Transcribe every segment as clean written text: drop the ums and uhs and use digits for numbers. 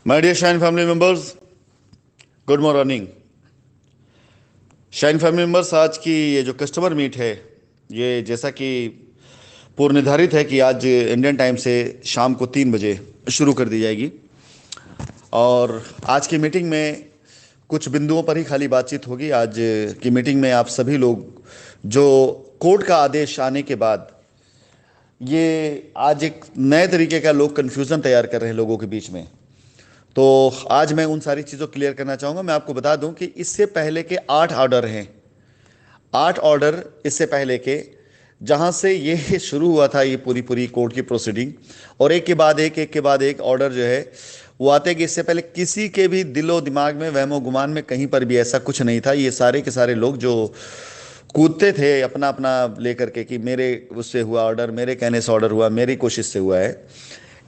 My dear Shine family members, good morning. Shine family members, आज की ये जो कस्टमर मीट है, ये जैसा कि पूर्व निर्धारित है कि आज इंडियन टाइम से शाम को 3 बजे शुरू कर दी जाएगी। और आज की मीटिंग में कुछ बिंदुओं पर ही खाली बातचीत होगी। आज की मीटिंग में आप सभी लोग जो कोर्ट का आदेश आने के बाद ये आज एक नए तरीके का लोग कन्फ्यूज़न तैयार कर रहे हैं लोगों के बीच में, तो आज मैं उन सारी चीज़ों को क्लियर करना चाहूँगा। मैं आपको बता दूं कि इससे पहले के 8 ऑर्डर हैं, 8 ऑर्डर इससे पहले के, जहां से ये शुरू हुआ था ये पूरी कोर्ट की प्रोसीडिंग, और एक के बाद एक ऑर्डर जो है वो आते कि इससे पहले किसी के भी दिलो दिमाग में, वहमो गुमान में कहीं पर भी ऐसा कुछ नहीं था। ये सारे के सारे लोग जो कूदते थे अपना अपना लेकर के कि मेरे उससे हुआ ऑर्डर, मेरे कहने से ऑर्डर हुआ, मेरी कोशिश से हुआ है,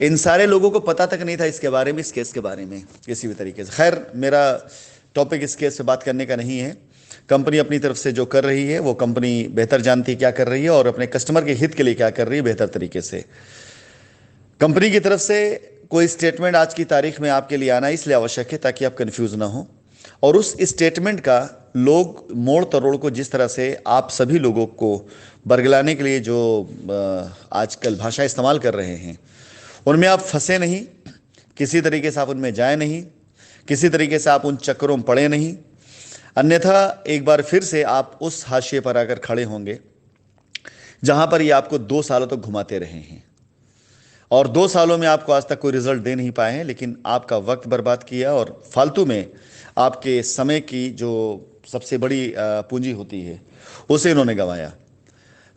इन सारे लोगों को पता तक नहीं था इसके बारे में, इस केस के बारे में किसी भी तरीके से। खैर, मेरा टॉपिक इस केस से बात करने का नहीं है। कंपनी अपनी तरफ से जो कर रही है वो कंपनी बेहतर जानती है क्या कर रही है और अपने कस्टमर के हित के लिए क्या कर रही है बेहतर तरीके से। कंपनी की तरफ से कोई स्टेटमेंट आज की तारीख में आपके लिए आना इसलिए आवश्यक है ताकि आप कंफ्यूज ना हो, और उस स्टेटमेंट का लोग मोड़ तरोड़ को जिस तरह से आप सभी लोगों को बरगलाने के लिए जो आजकल भाषा इस्तेमाल कर रहे हैं, उनमें आप फंसे नहीं, किसी तरीके से आप उनमें जाए नहीं, किसी तरीके से आप उन चक्करों में पड़े नहीं। अन्यथा एक बार फिर से आप उस हाशिए पर आकर खड़े होंगे जहां पर ये आपको 2 सालों तक घुमाते रहे हैं, और 2 सालों में आपको आज तक कोई रिजल्ट दे नहीं पाए हैं, लेकिन आपका वक्त बर्बाद किया और फालतू में आपके समय की जो सबसे बड़ी पूंजी होती है उसे इन्होंने गंवाया।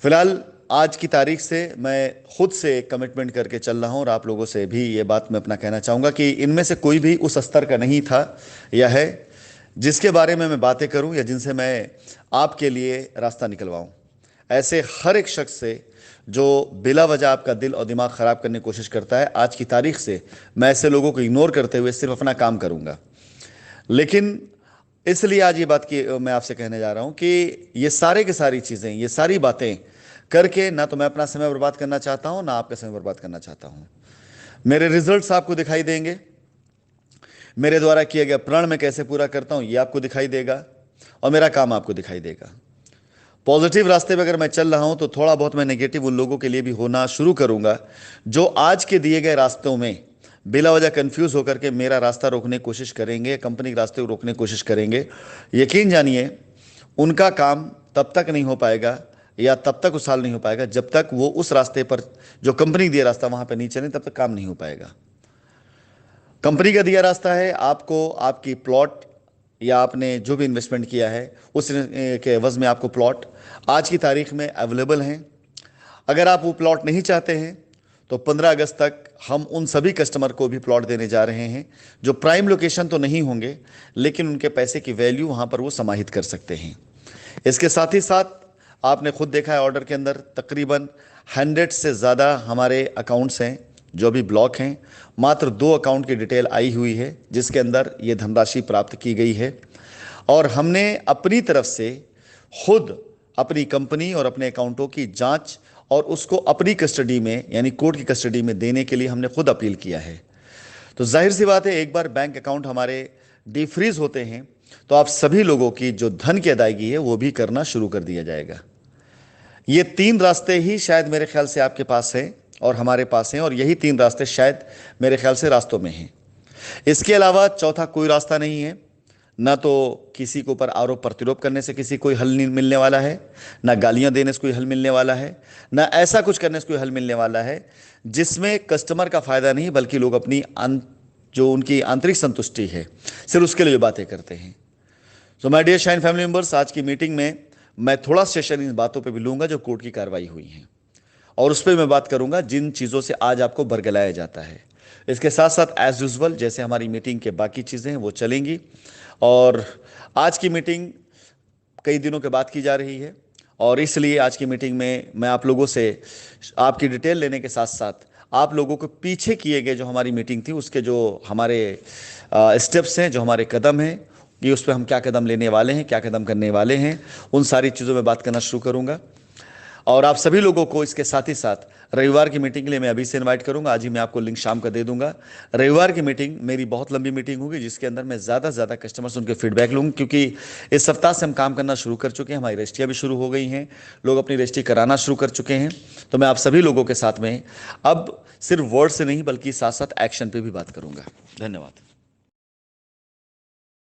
फिलहाल आज की तारीख से मैं खुद से कमिटमेंट करके चल रहा हूं और आप लोगों से भी ये बात मैं अपना कहना चाहूँगा कि इनमें से कोई भी उस स्तर का नहीं था या है जिसके बारे में मैं बातें करूं या जिनसे मैं आपके लिए रास्ता निकलवाऊं। ऐसे हर एक शख्स से जो बिला वजह आपका दिल और दिमाग ख़राब करने की कोशिश करता है, आज की तारीख से मैं ऐसे लोगों को इग्नोर करते हुए सिर्फ अपना काम करूँगा। लेकिन इसलिए आज ये बात की मैं आपसे कहने जा रहा हूँ कि ये सारे की सारी चीज़ें, ये सारी बातें करके ना तो मैं अपना समय बर्बाद करना चाहता हूं, ना आपका समय बर्बाद करना चाहता हूं। मेरे रिजल्ट्स आपको दिखाई देंगे, मेरे द्वारा किया गया प्रण मैं कैसे पूरा करता हूं ये आपको दिखाई देगा, और मेरा काम आपको दिखाई देगा। पॉजिटिव रास्ते पे अगर मैं चल रहा हूं तो थोड़ा बहुत मैं नेगेटिव उन लोगों के लिए भी होना शुरू करूंगा जो आज के दिए गए रास्तों में बिला वजह कंफ्यूज होकर के मेरा रास्ता रोकने की कोशिश करेंगे, कंपनी के रास्ते को रोकने की कोशिश करेंगे। यकीन जानिए उनका काम तब तक नहीं हो पाएगा या तब तक उछाल नहीं हो पाएगा जब तक वो उस रास्ते पर जो कंपनी दिया रास्ता वहां पर नहीं चले, तब तक काम नहीं हो पाएगा। कंपनी का दिया रास्ता है आपको आपकी प्लॉट या आपने जो भी इन्वेस्टमेंट किया है उस के एवज में आपको प्लॉट आज की तारीख में अवेलेबल हैं। अगर आप वो प्लॉट नहीं चाहते हैं तो 15 अगस्त तक हम उन सभी कस्टमर को भी प्लॉट देने जा रहे हैं जो प्राइम लोकेशन तो नहीं होंगे, लेकिन उनके पैसे की वैल्यू वहां पर वो समाहित कर सकते हैं। इसके साथ ही साथ आपने खुद देखा है ऑर्डर के अंदर तकरीबन 100 से ज़्यादा हमारे अकाउंट्स हैं जो भी ब्लॉक हैं। मात्र 2 अकाउंट की डिटेल आई हुई है जिसके अंदर ये धनराशि प्राप्त की गई है, और हमने अपनी तरफ से खुद अपनी कंपनी और अपने अकाउंटों की जांच और उसको अपनी कस्टडी में यानी कोर्ट की कस्टडी में देने के लिए हमने खुद अपील किया है। तो जाहिर सी बात है एक बार बैंक अकाउंट हमारे डिफ्रीज होते हैं तो आप सभी लोगों की जो धन की अदायगी है वो भी करना शुरू कर दिया जाएगा। ये 3 रास्ते ही शायद मेरे ख्याल से आपके पास हैं और हमारे पास हैं, और यही 3 रास्ते शायद मेरे ख्याल से रास्तों में हैं। इसके अलावा चौथा कोई रास्ता नहीं है। ना तो किसी के ऊपर आरोप प्रत्यारोप करने से किसी कोई हल नहीं मिलने वाला है, ना गालियां देने से कोई हल मिलने वाला है, ना ऐसा कुछ करने से कोई हल मिलने वाला है जिसमें कस्टमर का फायदा नहीं बल्कि लोग अपनी जो उनकी आंतरिक संतुष्टि है सिर्फ उसके लिए बातें करते हैं। So my dear Shine family members, आज की मीटिंग में मैं थोड़ा सेशन इन बातों पे भी लूंगा जो कोर्ट की कार्रवाई हुई है, और उस पर मैं बात करूंगा जिन चीज़ों से आज आपको बरगलाया जाता है। इसके साथ साथ एज यूजुअल जैसे हमारी मीटिंग के बाकी चीज़ें हैं वो चलेंगी, और आज की मीटिंग कई दिनों के बाद की जा रही है, और इसलिए आज की मीटिंग में मैं आप लोगों से आपकी डिटेल लेने के साथ साथ आप लोगों को पीछे किए गए जो हमारी मीटिंग थी उसके जो हमारे स्टेप्स हैं, जो हमारे कदम हैं कि उस पर हम क्या कदम लेने वाले हैं, क्या कदम करने वाले हैं, उन सारी चीज़ों में बात करना शुरू करूँगा। और आप सभी लोगों को इसके साथ ही साथ रविवार की मीटिंग के लिए मैं अभी से इनवाइट करूंगा। आज ही मैं आपको लिंक शाम का दे दूंगा। रविवार की मीटिंग मेरी बहुत लंबी मीटिंग होगी, जिसके अंदर मैं ज़्यादा से ज़्यादा कस्टमर से उनके फीडबैक लूँगा, क्योंकि इस सप्ताह से हम काम करना शुरू कर चुके हैं। हमारी रजिस्ट्रियाँ भी शुरू हो गई हैं, लोग अपनी रजिस्ट्री कराना शुरू कर चुके हैं। तो मैं आप सभी लोगों के साथ में अब सिर्फ वर्ड से नहीं बल्कि साथ साथ एक्शन पे भी बात करूंगा। धन्यवाद।